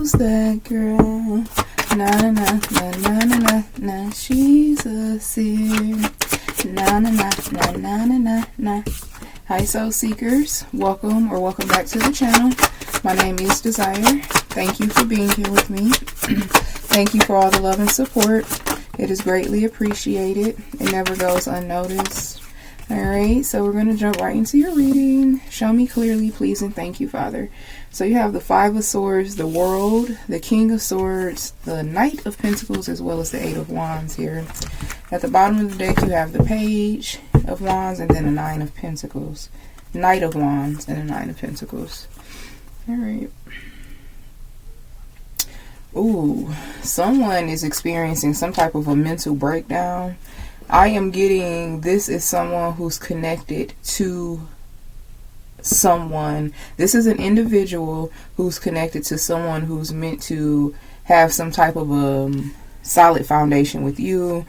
who's that girl? Na na na na na na na na. She's a seer. Na na na na na na na na. Hi, soul seekers. Welcome back to the channel. My name is Desire. Thank you for being here with me. Thank you for all the love and support. It is greatly appreciated. It never goes unnoticed. Alright, so we're going to jump right into your reading. Show me clearly, please, and thank you, Father. So you have the Five of Swords, the World, the King of Swords, the Knight of Pentacles, as well as the Eight of Wands here. At the bottom of the deck, you have the Page of Wands and then the Nine of Pentacles. Knight of Wands and the Nine of Pentacles. Alright. Ooh, someone is experiencing some type of a mental breakdown. I am getting, this is someone who's connected to someone. This is an individual who's connected to someone who's meant to have some type of a solid foundation with you.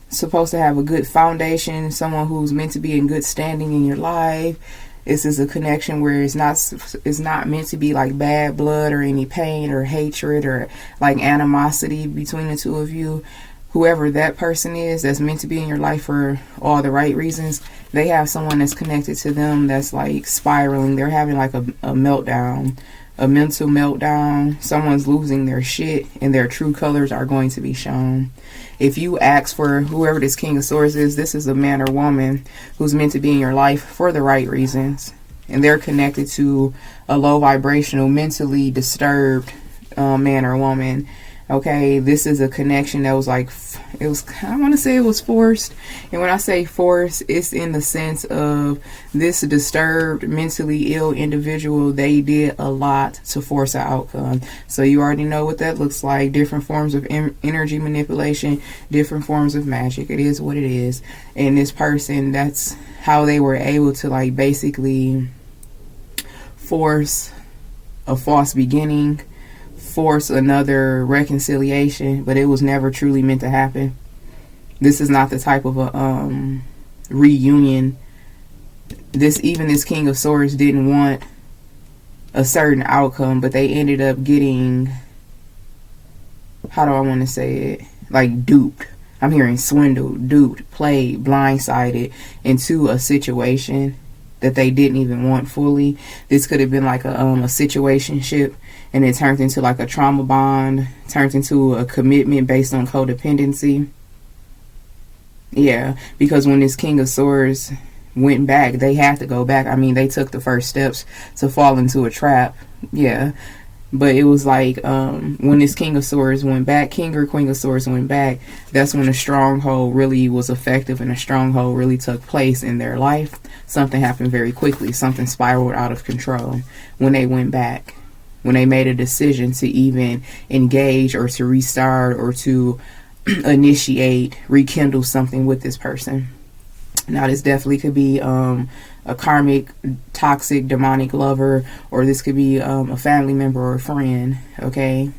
Supposed to have a good foundation. Someone who's meant to be in good standing in your life. This is a connection where it's not meant to be like bad blood or any pain or hatred or like animosity between the two of you. Whoever that person is that's meant to be in your life for all the right reasons, they have someone that's connected to them that's like spiraling. They're having like a meltdown, a mental meltdown. Someone's losing their shit and their true colors are going to be shown. If you ask for whoever this King of Swords is, this is a man or woman who's meant to be in your life for the right reasons. And they're connected to a low vibrational, mentally disturbed man or woman. Okay, this is a connection that was like, I want to say it was forced. And when I say forced, it's in the sense of this disturbed, mentally ill individual. They did a lot to force an outcome. So you already know what that looks like. Different forms of energy manipulation, different forms of magic. It is what it is. And this person, that's how they were able to like basically force a false beginning, force another reconciliation, but it was never truly meant to happen. This is not the type of a reunion. This King of Swords didn't want a certain outcome, but they ended up getting, how do I want to say it, like duped. I'm hearing swindled, duped, played, blindsided into a situation that they didn't even want fully. This could have been like a situationship, and it turned into like a trauma bond, turned into a commitment based on codependency. Yeah, because when this King of Swords went back, they had to go back. I mean, they took the first steps to fall into a trap. Yeah, but it was like when this King of Swords went back, King or Queen of Swords went back, that's when a stronghold really was effective and a stronghold really took place in their life. Something happened very quickly. Something spiraled out of control when they went back. When they made a decision to even engage or to restart or to initiate, rekindle something with this person. Now, this definitely could be a karmic, toxic, demonic lover, or this could be a family member or a friend, okay?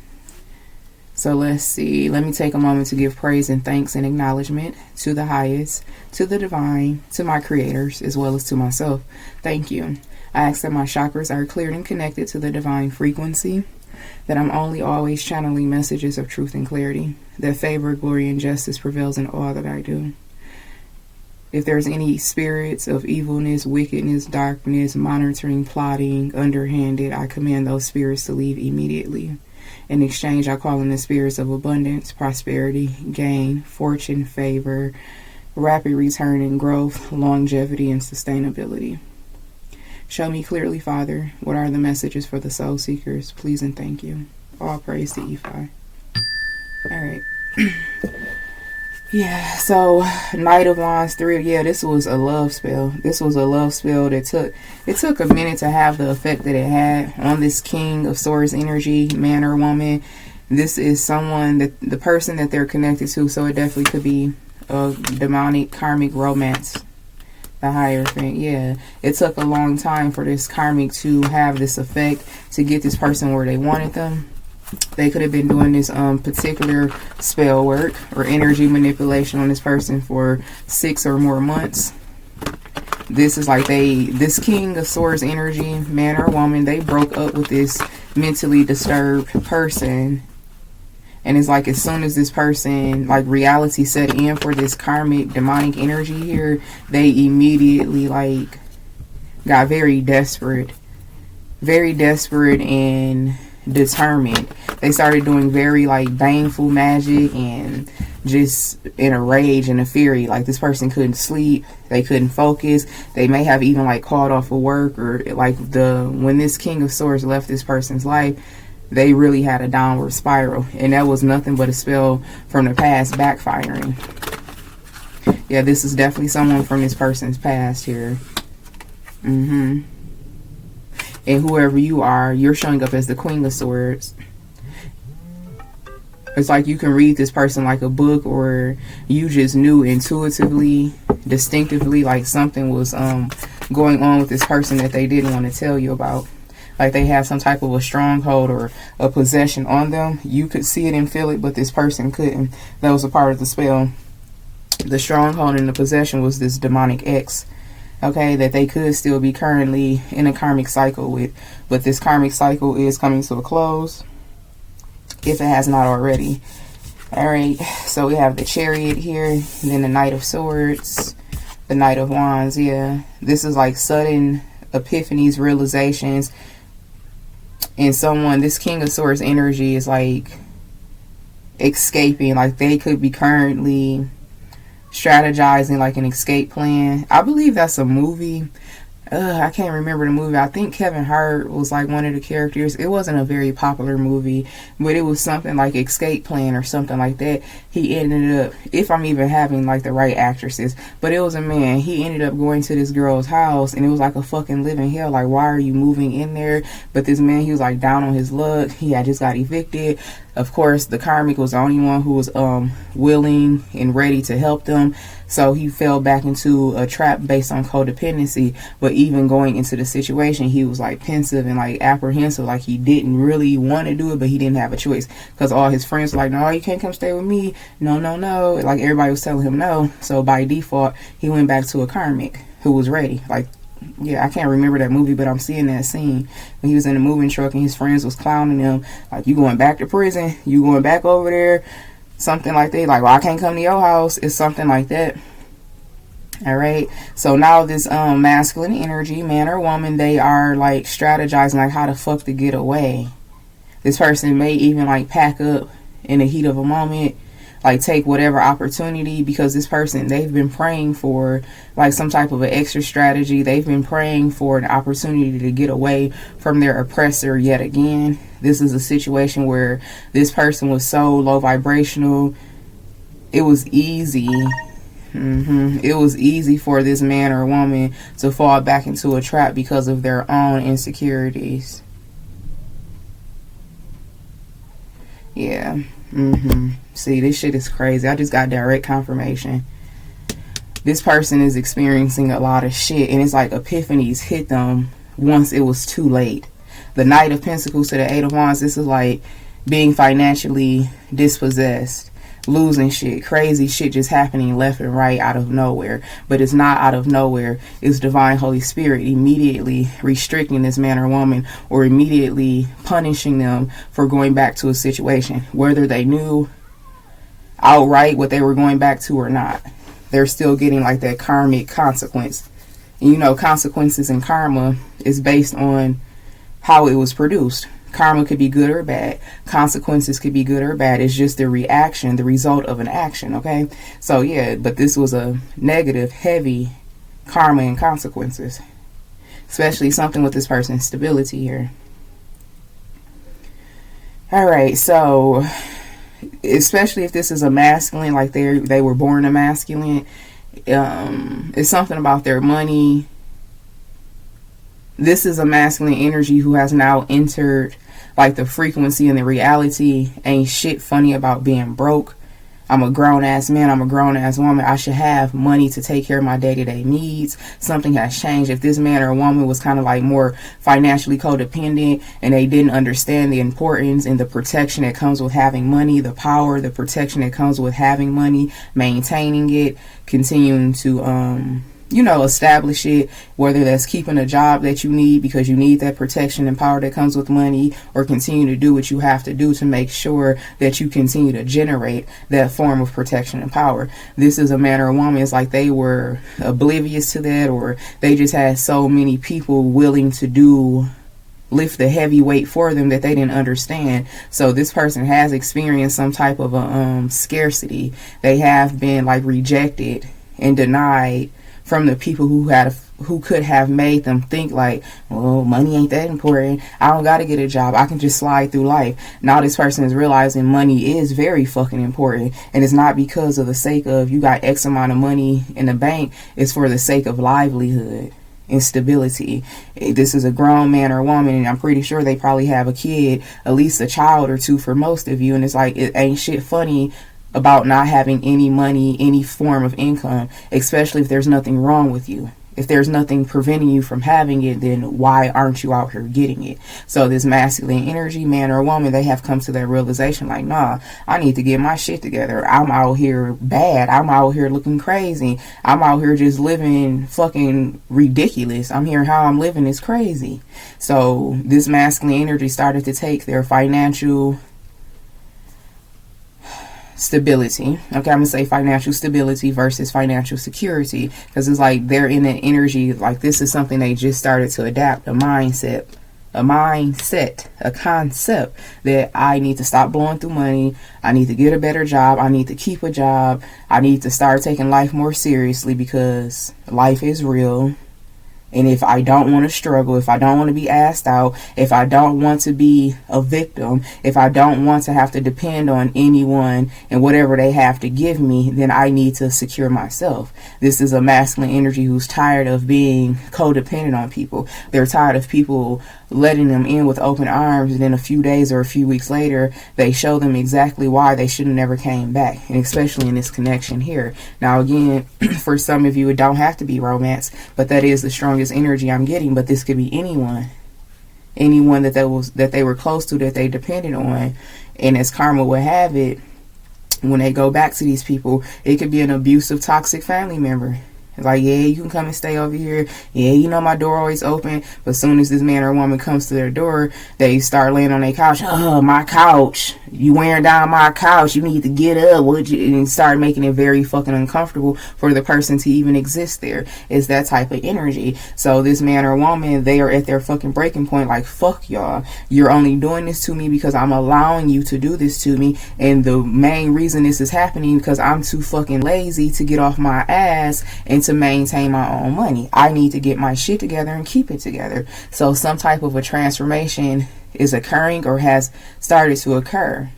So let's see. Let me take a moment to give praise and thanks and acknowledgement to the highest, to the divine, to my creators, as well as to myself. Thank you. I ask that my chakras are cleared and connected to the divine frequency, that I'm only always channeling messages of truth and clarity, that favor, glory, and justice prevails in all that I do. If there's any spirits of evilness, wickedness, darkness, monitoring, plotting, underhanded, I command those spirits to leave immediately. In exchange, I call in the spirits of abundance, prosperity, gain, fortune, favor, rapid return and growth, longevity, and sustainability. Show me clearly, Father, what are the messages for the soul seekers, please and thank you. All praise to Ephi. Alright. Yeah, so Knight of Wands 3, yeah, this was a love spell. This was a love spell that took a minute to have the effect that it had on this King of Swords energy, man or woman. This is someone, that the person that they're connected to, so it definitely could be a demonic karmic romance. The Hierophant, yeah. It took a long time for this karmic to have this effect, to get this person where they wanted them. They could have been doing this particular spell work or energy manipulation on this person for 6 or more months. This is like this King of Swords energy, man or woman, they broke up with this mentally disturbed person. And it's like as soon as this person, like reality set in for this karmic demonic energy here, they immediately like got very desperate and determined. They started doing very like baneful magic and just in a rage and a fury. Like this person couldn't sleep, they couldn't focus, they may have even like called off of work, or like when this King of Swords left this person's life, they really had a downward spiral, and that was nothing but a spell from the past backfiring. Yeah, this is definitely someone from this person's past here. And whoever you are, you're showing up as the Queen of Swords. It's like you can read this person like a book, or you just knew intuitively, distinctively, like something was going on with this person that they didn't want to tell you about. Like they have some type of a stronghold or a possession on them. You could see it and feel it, but this person couldn't. That was a part of the spell. The stronghold and the possession was this demonic ex, okay, that they could still be currently in a karmic cycle with. But this karmic cycle is coming to a close, if it has not already. Alright, so we have the Chariot here, and then the Knight of Swords, the Knight of Wands. Yeah, this is like sudden epiphanies, realizations. And someone, this King of Swords energy is like escaping. Like they could be currently strategizing like an escape plan. I believe that's a movie. I can't remember the movie. I think Kevin Hart was like one of the characters. It wasn't a very popular movie, but it was something like Escape Plan or something like that. He ended up, if I'm even having like the right actresses, but it was a man. He ended up going to this girl's house, and it was like a fucking living hell. Like, why are you moving in there? But this man, he was like down on his luck. He had just got evicted. Of course, the karmic was the only one who was willing and ready to help them. So he fell back into a trap based on codependency. But even going into the situation, he was like pensive and like apprehensive. Like he didn't really want to do it, but he didn't have a choice. Because all his friends were like, no, you can't come stay with me. No, no, no. Like everybody was telling him no. So by default, he went back to a karmic who was ready. Like, yeah, I can't remember that movie, but I'm seeing that scene when he was in the moving truck and his friends was clowning him. Like, you going back to prison? You going back over there? Something like that. Like, well, I can't come to your house. It's something like that. Alright. So now this masculine energy, man or woman, they are like strategizing like how the fuck to get away. This person may even like pack up in the heat of a moment. Like take whatever opportunity, because this person, they've been praying for like some type of an extra strategy. They've been praying for an opportunity to get away from their oppressor yet again. This is a situation where this person was so low vibrational. It was easy. It was easy for this man or woman to fall back into a trap because of their own insecurities. Yeah. See, this shit is crazy. I just got direct confirmation. This person is experiencing a lot of shit, and it's like epiphanies hit them once it was too late. The Knight of Pentacles to the Eight of Wands, this is like being financially dispossessed, losing shit, crazy shit just happening left and right out of nowhere. But it's not out of nowhere. It's divine Holy Spirit immediately restricting this man or woman, or immediately punishing them for going back to a situation, whether they knew outright what they were going back to or not. They're still getting like that karmic consequence. And you know, consequences and karma is based on how it was produced. Karma could be good or bad. Consequences could be good or bad. It's just the reaction, the result of an action, okay? So yeah, but this was a negative, heavy karma and consequences. Especially something with this person's stability here. Alright, so especially if this is a masculine, like they were born a masculine, it's something about their money. This is a masculine energy who has now entered like the frequency and the reality. Ain't shit funny about being broke. I'm a grown ass man. I'm a grown ass woman. I should have money to take care of my day-to-day needs. Something has changed. If this man or woman was kind of like more financially codependent and they didn't understand the importance and the protection that comes with having money, the power, the protection that comes with having money, maintaining it, continuing to establish it, whether that's keeping a job that you need because you need that protection and power that comes with money, or continue to do what you have to do to make sure that you continue to generate that form of protection and power. This is a man or a woman. It's like they were oblivious to that, or they just had so many people willing to lift the heavy weight for them that they didn't understand. So this person has experienced some type of a scarcity. They have been like rejected and denied from the people who could have made them think like, well, money ain't that important. I don't got to get a job. I can just slide through life. Now this person is realizing money is very fucking important. And it's not because of the sake of you got X amount of money in the bank. It's for the sake of livelihood and stability. This is a grown man or woman, and I'm pretty sure they probably have a kid, at least a child or two for most of you. And it's like, it ain't shit funny about not having any money, any form of income, especially if there's nothing wrong with you. If there's nothing preventing you from having it, then why aren't you out here getting it? So this masculine energy, man or woman, they have come to that realization like, nah, I need to get my shit together. I'm out here bad. I'm out here looking crazy. I'm out here just living fucking ridiculous. I'm here, how I'm living is crazy. So this masculine energy started to take their financial stability. Okay, I'm gonna say financial stability versus financial security, because it's like they're in an energy like this is something they just started to adapt, a concept that I need to stop blowing through money. I need to get a better job. I need to keep a job. I need to start taking life more seriously because life is real. And if I don't want to struggle, if I don't want to be asked out, if I don't want to be a victim, if I don't want to have to depend on anyone and whatever they have to give me, then I need to secure myself. This is a masculine energy who's tired of being codependent on people. They're tired of people letting them in with open arms, and then a few days or a few weeks later, they show them exactly why they should have never came back, and especially in this connection here. Now again, for some of you, it don't have to be romance, but that is the strongest energy I'm getting. But this could be anyone that they were close to, that they depended on. And as karma would have it, when they go back to these people, it could be an abusive, toxic family member. It's like, yeah, you can come and stay over here. Yeah, my door always open. But as soon as this man or woman comes to their door, they start laying on their couch. Oh, my couch. You wearing down my couch. You need to get up. And start making it very fucking uncomfortable for the person to even exist there. It's that type of energy. So this man or woman, they are at their fucking breaking point. Like, fuck y'all. You're only doing this to me because I'm allowing you to do this to me. And the main reason this is happening because I'm too fucking lazy to get off my ass and to maintain my own money. I need to get my shit together and keep it together. So some type of a transformation is occurring or has started to occur.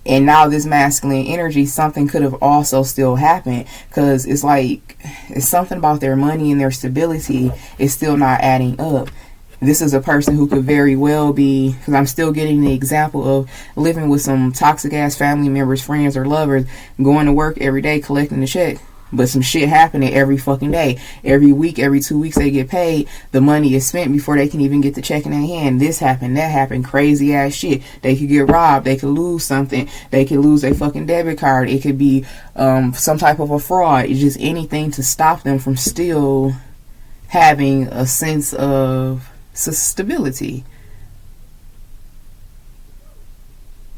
And now this masculine energy, something could have also still happened, because it's like it's something about their money and their stability is still not adding up. This is a person who could very well be, because I'm still getting the example of living with some toxic ass family members, friends, or lovers, going to work every day collecting the check. But some shit happening every fucking day. Every week, every 2 weeks they get paid. The money is spent before they can even get the check in their hand. This happened, that happened, crazy ass shit. They could get robbed. They could lose something. They could lose their fucking debit card. It could be some type of a fraud. It's just anything to stop them from still having a sense of stability.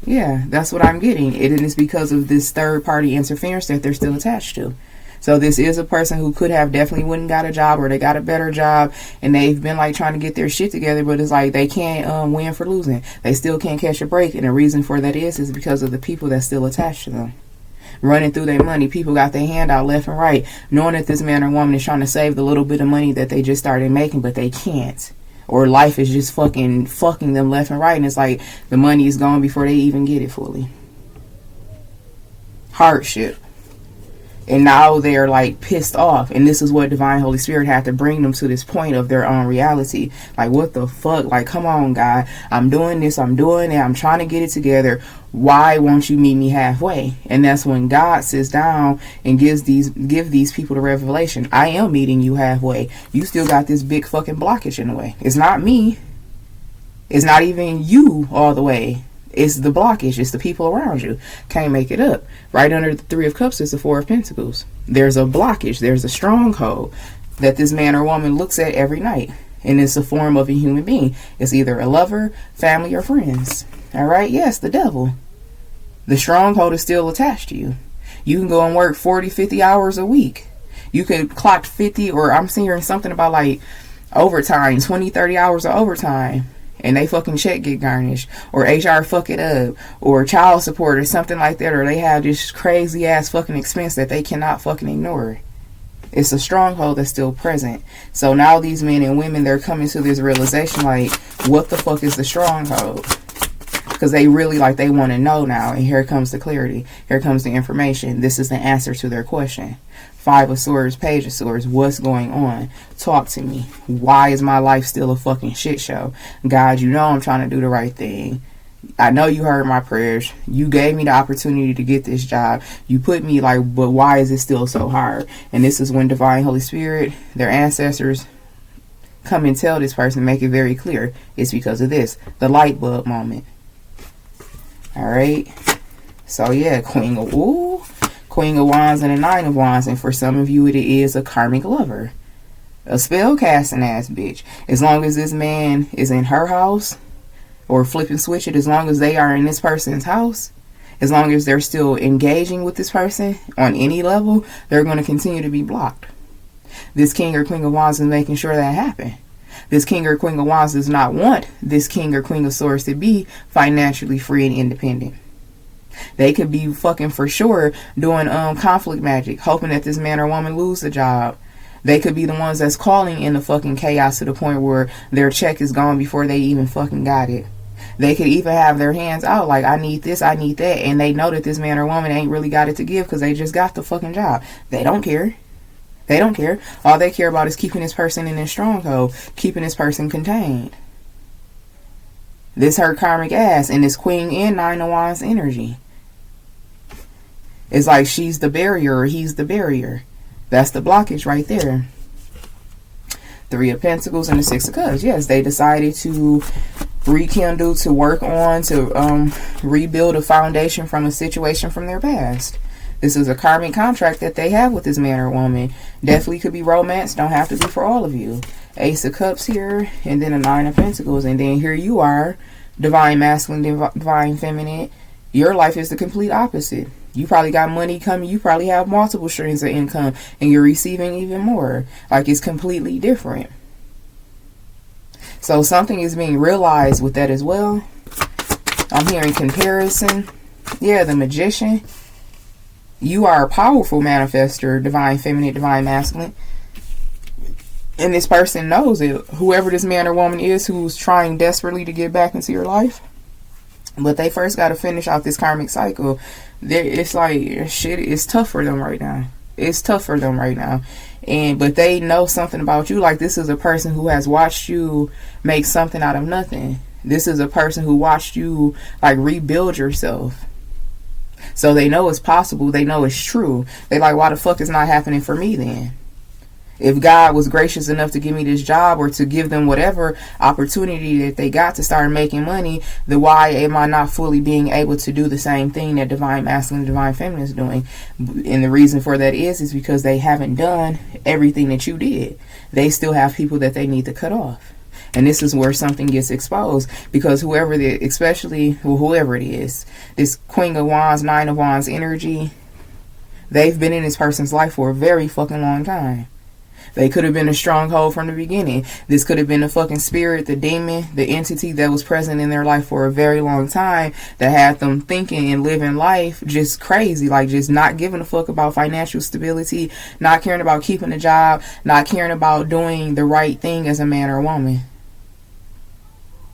Yeah, that's what I'm getting. It is because of this third party interference that they're still attached to. So this is a person who could have definitely wouldn't got a job, or they got a better job and they've been like trying to get their shit together, but it's like they can't win for losing. They still can't catch a break. And the reason for that is because of the people that's still attached to them. Running through their money. People got their hand out left and right, knowing that this man or woman is trying to save the little bit of money that they just started making, but they can't. Or life is just fucking them left and right, and it's like the money is gone before they even get it fully. Hardship. And now they're like pissed off. And this is what Divine Holy Spirit had to bring them to this point of their own reality. Like, what the fuck? Like, come on, God. I'm doing this. I'm doing that. I'm trying to get it together. Why won't you meet me halfway? And that's when God sits down and give these people the revelation. I am meeting you halfway. You still got this big fucking blockage in the way. It's not me. It's not even you all the way. It's the blockage. It's the people around you. Can't make it up. Right under the Three of Cups is the Four of Pentacles. There's a blockage, there's a stronghold that this man or woman looks at every night. And it's a form of a human being. It's either a lover, family, or friends. Alright? Yes, the devil. The stronghold is still attached to you. You can go and work 40, 50 hours a week. You could clock 50, or I'm hearing something about like overtime, 20, 30 hours of overtime. And they fucking check get garnished. Or HR fuck it up. Or child support or something like that. Or they have this crazy ass fucking expense that they cannot fucking ignore. It's a stronghold that's still present. So now these men and women, they're coming to this realization like, what the fuck is the stronghold? Because they really, like, they want to know now. And here comes the clarity. Here comes the information. This is the answer to their question. 5 of Swords, Page of Swords. What's going on? Talk to me. Why is my life still a fucking shit show? God, you know I'm trying to do the right thing. I know you heard my prayers. You gave me the opportunity to get this job. You put me like, but why is it still so hard? And this is when Divine Holy Spirit, their ancestors, come and tell this person, make it very clear. It's because of this. The light bulb moment. Alright. So yeah, Queen of Wands and a 9 of Wands. And for some of you, it is a karmic lover. A spell casting ass bitch. As long as this man is in her house, or flip and switch it, as long as they are in this person's house, as long as they're still engaging with this person on any level, they're going to continue to be blocked. This King or Queen of Wands is making sure that happens. This King or Queen of Wands does not want this King or Queen of Swords to be financially free and independent. They could be fucking for sure doing conflict magic, hoping that this man or woman lose the job. They could be the ones that's calling in the fucking chaos to the point where their check is gone before they even fucking got it. They could even have their hands out like, I need this, I need that. And they know that this man or woman ain't really got it to give because they just got the fucking job. They don't care. They don't care. All they care about is keeping this person in their stronghold, keeping this person contained. This her karmic ass and this Queen and 9 of Wands energy. It's like she's the barrier or he's the barrier. That's the blockage right there. 3 of Pentacles and the 6 of Cups. Yes, they decided to rekindle, to work on, to rebuild a foundation from a situation from their past. This is a karmic contract that they have with this man or woman. Definitely could be romance. Don't have to be for all of you. Ace of Cups here, and then a 9 of Pentacles. And then here you are, divine masculine, divine feminine. Your life is the complete opposite. You probably got money coming. You probably have multiple streams of income, and you're receiving even more. Like, it's completely different. So something is being realized with that as well. I'm hearing comparison. Yeah, the Magician. You are a powerful manifester, divine feminine, divine masculine. And this person knows it. Whoever this man or woman is who's trying desperately to get back into your life. But they first got to finish out this karmic cycle. It's like, shit, it's tough for them right now. It's tough for them right now. But they know something about you. Like, this is a person who has watched you make something out of nothing. This is a person who watched you, like, rebuild yourself. So they know it's possible. They know it's true. They like, why the fuck is not happening for me then? If God was gracious enough to give me this job or to give them whatever opportunity that they got to start making money, then why am I not fully being able to do the same thing that divine masculine and divine feminine is doing? And the reason for that is because they haven't done everything that you did. They still have people that they need to cut off. And this is where something gets exposed, because whoever whoever it is, this Queen of Wands, 9 of Wands energy, they've been in this person's life for a very fucking long time. They could have been a stronghold from the beginning. This could have been the fucking spirit, the demon, the entity that was present in their life for a very long time that had them thinking and living life just crazy, like just not giving a fuck about financial stability, not caring about keeping a job, not caring about doing the right thing as a man or woman.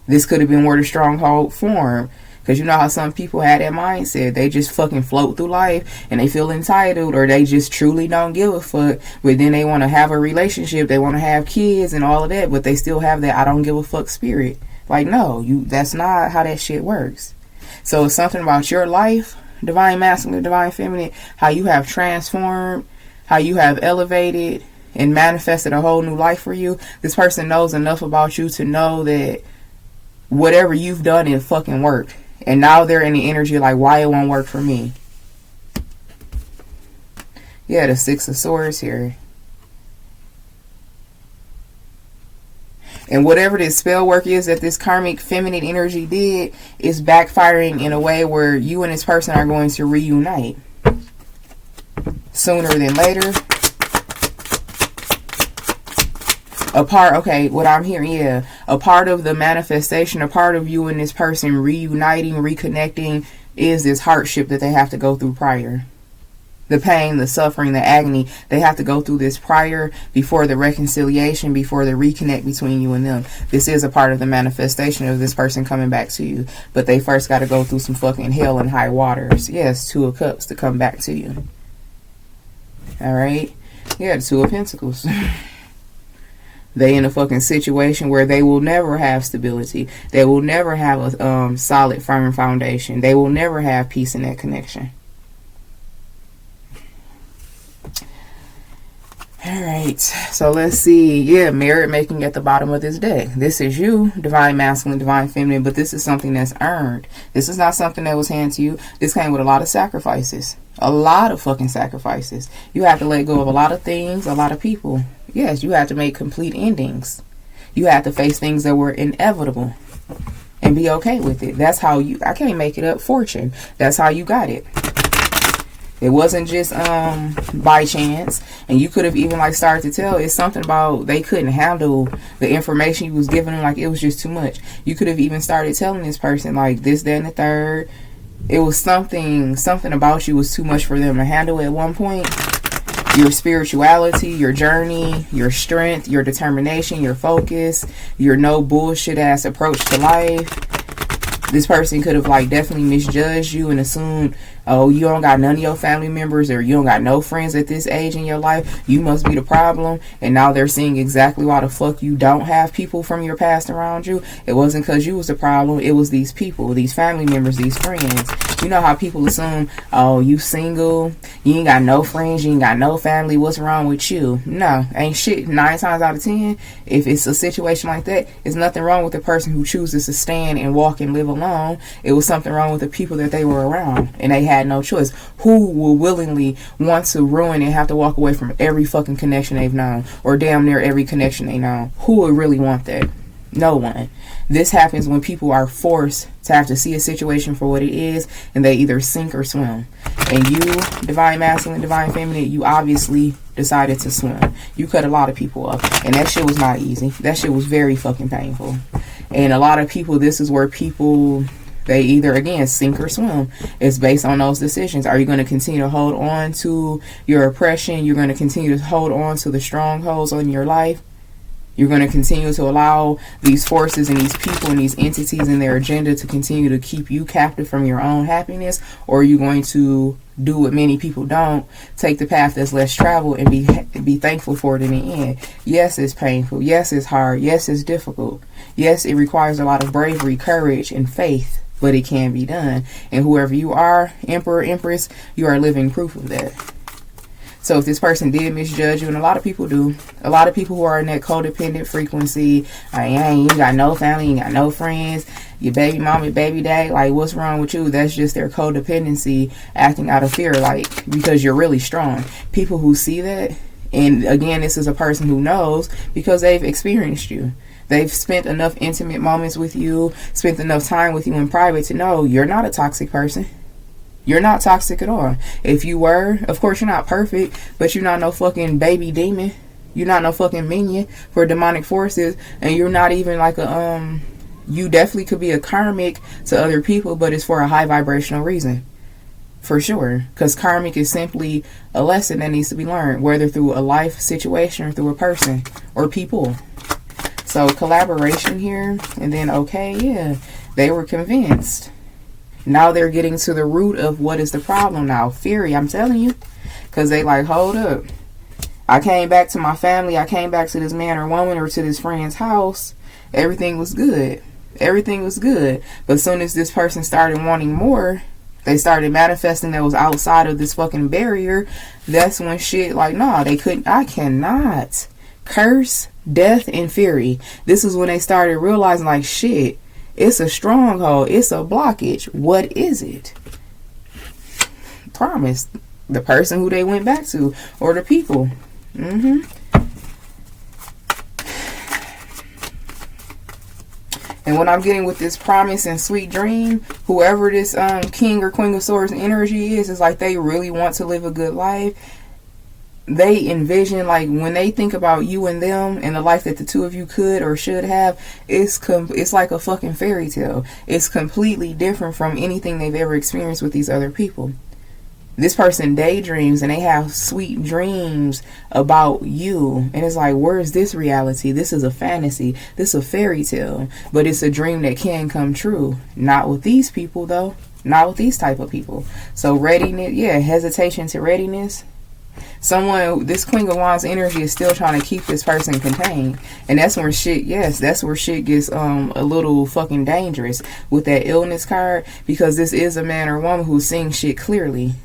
This could have been where the stronghold formed. Because you know how some people had that mindset. They just fucking float through life and they feel entitled, or they just truly don't give a fuck. But then they want to have a relationship. They want to have kids and all of that. But they still have that I don't give a fuck spirit. Like, no, that's not how that shit works. So it's something about your life, divine masculine, divine feminine, how you have transformed, how you have elevated and manifested a whole new life for you. This person knows enough about you to know that whatever you've done, it fucking worked. And now they're in the energy like, why it won't work for me? Yeah, the Six of Swords here. And whatever this spell work is that this karmic feminine energy did is backfiring in a way where you and this person are going to reunite sooner than later. A part, okay, what I'm hearing, yeah, a part of the manifestation, a part of you and this person reuniting, reconnecting is this hardship that they have to go through prior. The pain, the suffering, the agony, they have to go through this prior, before the reconciliation, before the reconnect between you and them. This is a part of the manifestation of this person coming back to you. But they first got to go through some fucking hell and high waters. Yes, Two of Cups to come back to you. Alright? Yeah, the Two of Pentacles. They in a fucking situation where they will never have stability. They will never have a solid, firm foundation. They will never have peace in that connection. Alright, so let's see. Yeah, merit making at the bottom of this deck. This is you, divine masculine, divine feminine, but this is something that's earned. This is not something that was handed to you. This came with a lot of sacrifices. A lot of fucking sacrifices. You have to let go of a lot of things, a lot of people. Yes, you have to make complete endings. You have to face things that were inevitable and be okay with it. That's how you, I can't make it up, fortune. That's how you got it. It wasn't just by chance. And you could have even like started to tell, it's something about they couldn't handle the information you was giving them, like it was just too much. You could have even started telling this person like this, that, and the third. It was something about you was too much for them to handle at one point. Your spirituality, your journey, your strength, your determination, your focus, your no bullshit ass approach to life. This person could have like definitely misjudged you and assumed, oh, you don't got none of your family members or you don't got no friends at this age in your life. You must be the problem. And now they're seeing exactly why the fuck you don't have people from your past around you. It wasn't because you was the problem. It was these people, these family members, these friends. You know how people assume, oh, you single, you ain't got no friends, you ain't got no family, what's wrong with you? No, ain't shit. 9 times out of 10, if it's a situation like that, it's nothing wrong with the person who chooses to stand and walk and live alone. It was something wrong with the people that they were around, and they had no choice. Who will willingly want to ruin and have to walk away from every fucking connection they've known, or damn near every connection they know? Who would really want that? No one. This happens when people are forced to have to see a situation for what it is, and they either sink or swim. And you, divine masculine, divine feminine, you obviously decided to swim. You cut a lot of people up, and that shit was not easy. That shit was very fucking painful. And a lot of people, this is where people, they either, again, sink or swim. It's based on those decisions. Are you going to continue to hold on to your oppression? You're going to continue to hold on to the strongholds on your life? You're going to continue to allow these forces and these people and these entities and their agenda to continue to keep you captive from your own happiness? Or are you going to do what many people don't, take the path that's less traveled and be thankful for it in the end? Yes, it's painful. Yes, it's hard. Yes, it's difficult. Yes, it requires a lot of bravery, courage, and faith, but it can be done. And whoever you are, Emperor, Empress, you are living proof of that. So if this person did misjudge you, and a lot of people do, a lot of people who are in that codependent frequency, like, you ain't got no family, you ain't got no friends, your baby mom, your baby dad, like, what's wrong with you? That's just their codependency acting out of fear, like, because you're really strong. People who see that, and again, this is a person who knows because they've experienced you. They've spent enough intimate moments with you, spent enough time with you in private to know you're not a toxic person. You're not toxic at all. If you were, of course you're not perfect, but you're not no fucking baby demon. You're not no fucking minion for demonic forces, and you're not even like a, you definitely could be a karmic to other people, but it's for a high vibrational reason. For sure. Because karmic is simply a lesson that needs to be learned, whether through a life situation or through a person or people. So collaboration here, and then, okay, yeah, they were convinced. Now they're getting to the root of what is the problem now. Fury, I'm telling you. Because they like, hold up. I came back to my family. I came back to this man or woman or to this friend's house. Everything was good. Everything was good. But as soon as this person started wanting more, they started manifesting that was outside of this fucking barrier. That's when shit like, nah, they couldn't. I cannot. Curse, death, and fury. This is when they started realizing like, shit. It's a stronghold. It's a blockage. What is it? Promise. The person who they went back to, or the people. And what I'm getting with this promise and sweet dream, whoever this King or Queen of Swords energy is like they really want to live a good life. They envision, like, when they think about you and them and the life that the two of you could or should have, it's like a fucking fairy tale. It's completely different from anything they've ever experienced with these other people. This person daydreams and they have sweet dreams about you. And it's like, where is this reality? This is a fantasy. This is a fairy tale. But it's a dream that can come true. Not with these people, though. Not with these type of people. So readiness, hesitation to readiness. This Queen of Wands energy is still trying to keep this person contained. And that's where shit gets a little fucking dangerous with that illness card. Because this is a man or woman who's seeing shit clearly.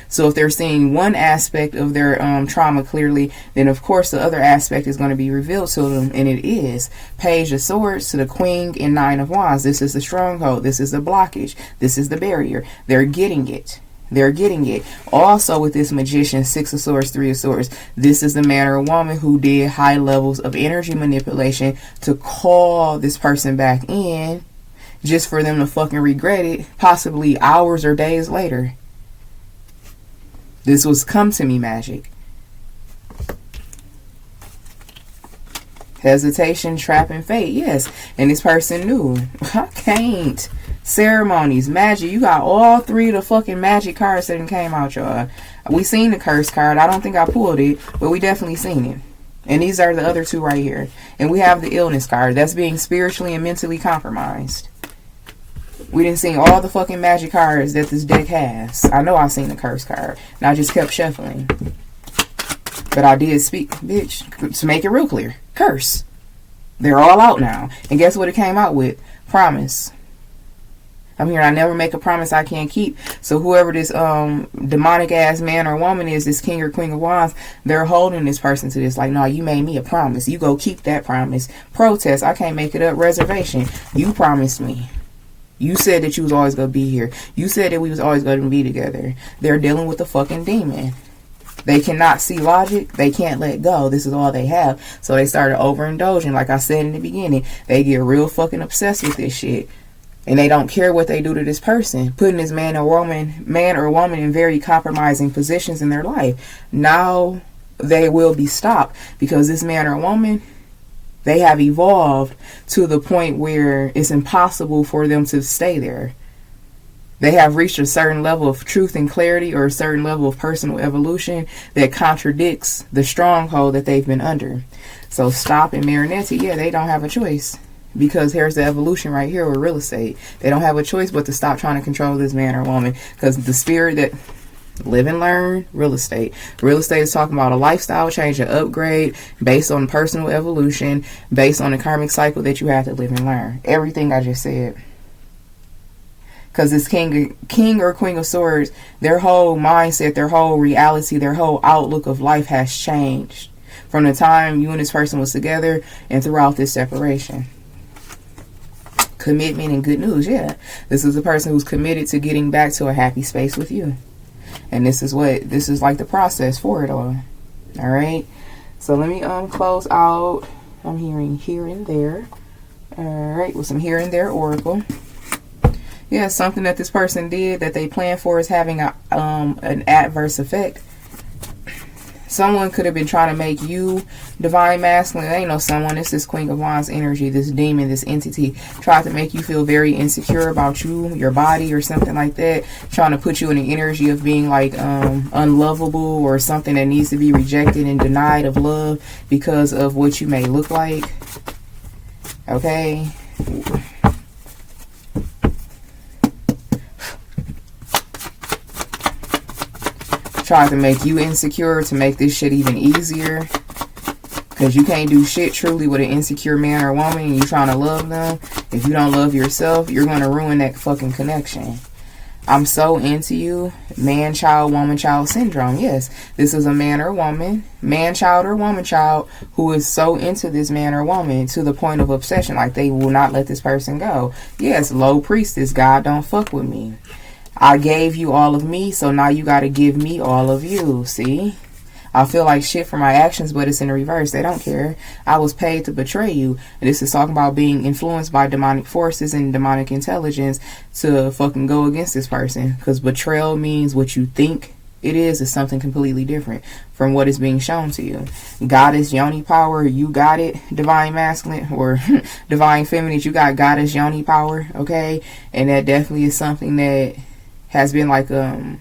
So if they're seeing one aspect of their trauma clearly, then of course the other aspect is going to be revealed to them. And it is Page of Swords to the Queen and Nine of Wands. This is the stronghold. This is the blockage. This is the barrier. They're getting it. They're getting it. Also with this Magician, Six of Swords, Three of Swords, this is the man or woman who did high levels of energy manipulation to call this person back in just for them to fucking regret it, possibly hours or days later. This was come to me magic. Hesitation, trap, and fate. Yes. And this person knew. I can't. Ceremonies, magic. You got all three of the fucking magic cards that came out, y'all. We seen the curse card. I don't think I pulled it, but we definitely seen it. And these are the other two right here. And we have the illness card. That's being spiritually and mentally compromised. We didn't see all the fucking magic cards that this deck has. I know I seen the curse card. And I just kept shuffling. But I did speak, bitch, to make it real clear. Curse. They're all out now. And guess what it came out with? Promise. I'm here. I never make a promise I can't keep. So whoever this demonic ass man or woman is, this King or Queen of Wands, they're holding this person to this. Like, no, you made me a promise. You go keep that promise. Protest. I can't make it up. Reservation. You promised me. You said that you was always going to be here. You said that we was always going to be together. They're dealing with a fucking demon. They cannot see logic. They can't let go. This is all they have. So they started overindulging. Like I said in the beginning, they get real fucking obsessed with this shit. And they don't care what they do to this person. Putting this man or woman in very compromising positions in their life. Now they will be stopped. Because this man or woman, they have evolved to the point where it's impossible for them to stay there. They have reached a certain level of truth and clarity, or a certain level of personal evolution that contradicts the stronghold that they've been under. So Stop and Marinetti, they don't have a choice. Because here's the evolution right here with real estate. They don't have a choice but to stop trying to control this man or woman. Because the spirit that live and learn, real estate. Real estate is talking about a lifestyle change, an upgrade based on personal evolution, based on the karmic cycle that you have to live and learn. Everything I just said. Because this king or Queen of Swords, their whole mindset, their whole reality, their whole outlook of life has changed from the time you and this person was together and throughout this separation. Commitment and good news, This is a person who's committed to getting back to a happy space with you. And this is like the process for it all. All right. So let me close out. I'm hearing here and there. All right, with some here and there oracle. Something that this person did that they plan for is having an adverse effect. Someone could have been trying to make you divine masculine. It ain't no someone. It's this Queen of Wands energy, this demon, this entity, tried to make you feel very insecure about you, your body, or something like that. Trying to put you in the energy of being like unlovable, or something that needs to be rejected and denied of love because of what you may look like. Okay. Tried to make you insecure to make this shit even easier. Because you can't do shit truly with an insecure man or woman and you trying to love them. If you don't love yourself, you're going to ruin that fucking connection. I'm so into you. Man-child, woman-child syndrome. Yes, this is a man or woman, man-child or woman-child, who is so into this man or woman to the point of obsession. Like they will not let this person go. Yes, low priestess, God don't fuck with me. I gave you all of me, so now you got to give me all of you. See? I feel like shit for my actions, but it's in the reverse. They don't care. I was paid to betray you. And this is talking about being influenced by demonic forces and demonic intelligence to fucking go against this person. Because betrayal means what you think it is something completely different from what is being shown to you. Goddess yoni power, you got it. Divine masculine or divine feminine, you got goddess yoni power, okay? And that definitely is something that has been like a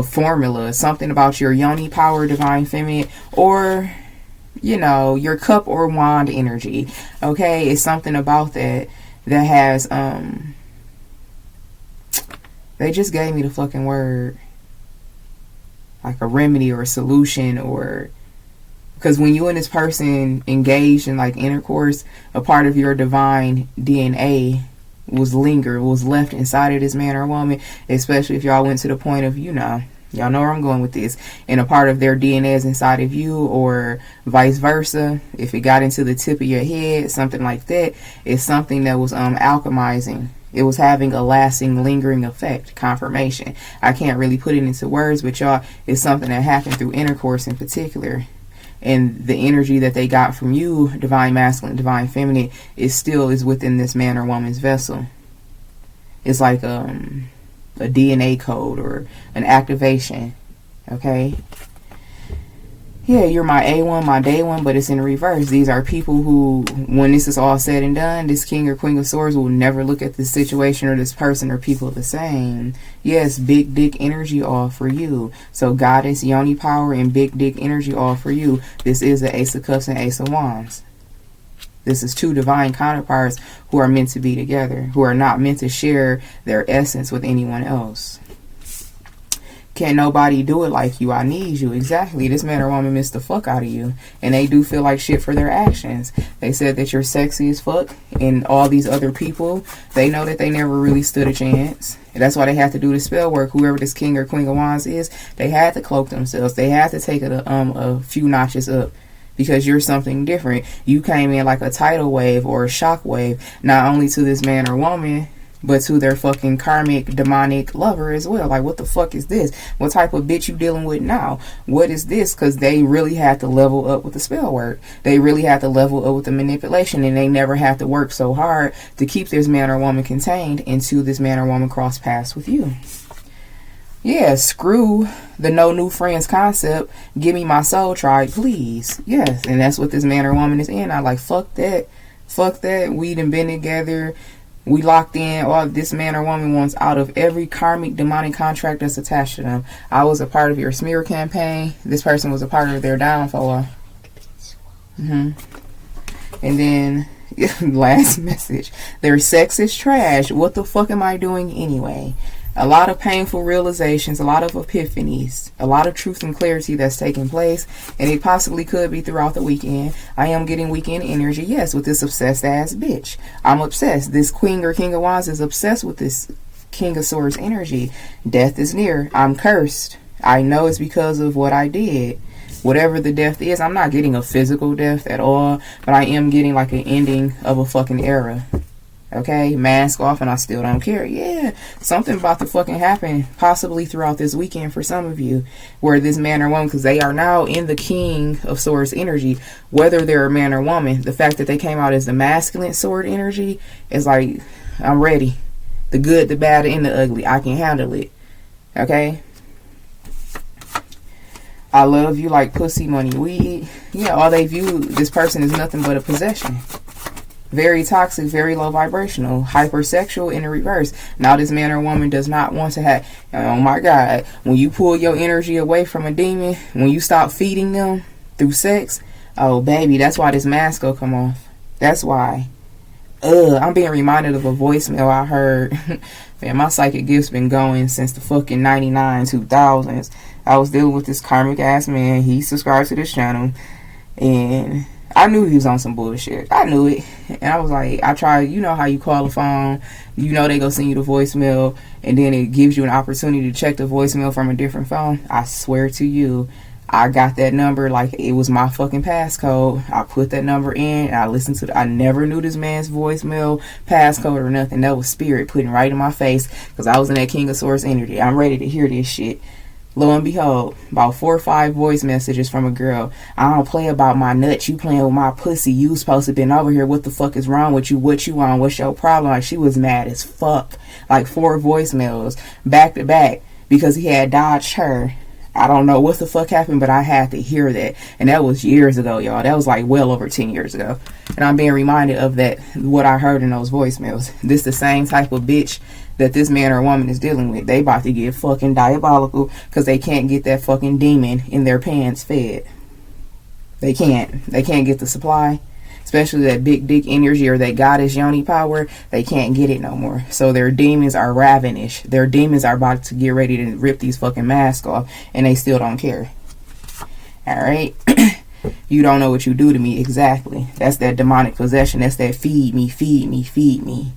formula, something about your yoni power, divine feminine, or your cup or wand energy, okay? It's something about that has they just gave me the fucking word, like a remedy or a solution, or because when you and this person engaged in like intercourse, a part of your divine DNA was left inside of this man or woman, especially if y'all went to the point of, y'all know where I'm going with this, and a part of their DNA is inside of you, or vice versa. If it got into the tip of your head, something like that, it's something that was alchemizing. It was having a lasting, lingering effect, confirmation. I can't really put it into words, but y'all, it's something that happened through intercourse in particular. And the energy that they got from you, divine masculine, divine feminine, is within this man or woman's vessel. It's like a DNA code or an activation. Okay? Yeah, you're my A1, my day one, but it's in reverse. These are people who, when this is all said and done, this king or queen of swords will never look at this situation or this person or people the same. Yes, big dick energy all for you. So goddess, yoni power, and big dick energy all for you. This is the Ace of Cups and Ace of Wands. This is two divine counterparts who are meant to be together, who are not meant to share their essence with anyone else. Can't nobody do it like you. I need you. Exactly. This man or woman missed the fuck out of you. And they do feel like shit for their actions. They said that you're sexy as fuck. And all these other people, they know that they never really stood a chance. And that's why they have to do the spell work. Whoever this king or queen of wands is, they had to cloak themselves. They had to take it a few notches up. Because you're something different. You came in like a tidal wave or a shock wave. Not only to this man or woman, but to their fucking karmic demonic lover as well. Like, what the fuck is this? What type of bitch you dealing with now? What is this? Because they really had to level up with the spell work. They really had to level up with the manipulation, and they never had to work so hard to keep this man or woman contained until this man or woman cross paths with you. Yeah, screw the no new friends concept. Give me my soul tribe, please. Yes, and that's what this man or woman is in. I like, fuck that. Fuck that. We done been together. We locked in. All this man or woman wants out of every karmic demonic contract that's attached to them. I was a part of your smear campaign. This person was a part of their downfall. And then, last message. Their sex is trash. What the fuck am I doing anyway? A lot of painful realizations, a lot of epiphanies, a lot of truth and clarity that's taking place, and it possibly could be throughout the weekend. I am getting weekend energy, yes, with this obsessed ass bitch. I'm obsessed. This queen or king of wands is obsessed with this king of swords energy. Death is near. I'm cursed. I know it's because of what I did. Whatever the death is, I'm not getting a physical death at all, but I am getting like an ending of a fucking era. Okay, mask off and I still don't care. Yeah, something about to fucking happen possibly throughout this weekend for some of you, where this man or woman, because they are now in the king of swords energy, whether they're a man or woman. The fact that they came out as the masculine sword energy is like, I'm ready. The good, the bad, and the ugly. I can handle it. Okay, I love you like pussy, money, weed. Yeah, all they view this person is nothing but a possession. Very toxic, very low vibrational, hypersexual in the reverse. Now this man or woman does not want to have, oh my God, when you pull your energy away from a demon, when you stop feeding them through sex, oh baby, that's why this mask will come off. That's why. I'm being reminded of a voicemail I heard. Man, my psychic gift's been going since the fucking 99, 2000s. I was dealing with this karmic ass man. He subscribed to this channel, and I knew he was on some bullshit. I knew it. And I was like, I tried, you know how you call a phone, you know they go send you the voicemail, and then it gives you an opportunity to check the voicemail from a different phone. I swear to you, I got that number like it was my fucking passcode. I put that number in and I listened to I never knew this man's voicemail, passcode or nothing. That was spirit putting right in my face because I was in that King of Swords energy. I'm ready to hear this shit. Lo and behold, about 4 or 5 voice messages from a girl. I don't play about my nuts. You playing with my pussy. You supposed to been over here. What the fuck is wrong with you? What you on? What's your problem? Like, she was mad as fuck. Like 4 voicemails back to back because he had dodged her. I don't know what the fuck happened, but I had to hear that. And that was years ago, y'all. That was like well over 10 years ago. And I'm being reminded of that, what I heard in those voicemails. This the same type of bitch that this man or woman is dealing with. They about to get fucking diabolical because they can't get that fucking demon in their pants fed. They can't. They can't get the supply. Especially that big dick energy or that goddess yoni power, they can't get it no more. So their demons are ravenous. Their demons are about to get ready to rip these fucking masks off, and they still don't care. Alright? You don't know what you do to me. Exactly. That's that demonic possession. That's that feed me, feed me, feed me.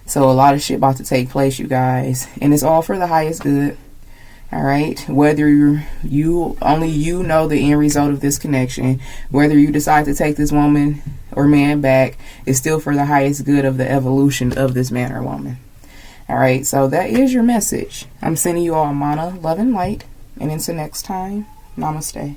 So a lot of shit about to take place, you guys. And it's all for the highest good. Alright, whether only you know the end result of this connection, whether you decide to take this woman or man back, is still for the highest good of the evolution of this man or woman. Alright, so that is your message. I'm sending you all mana, love, and light. And until next time, namaste.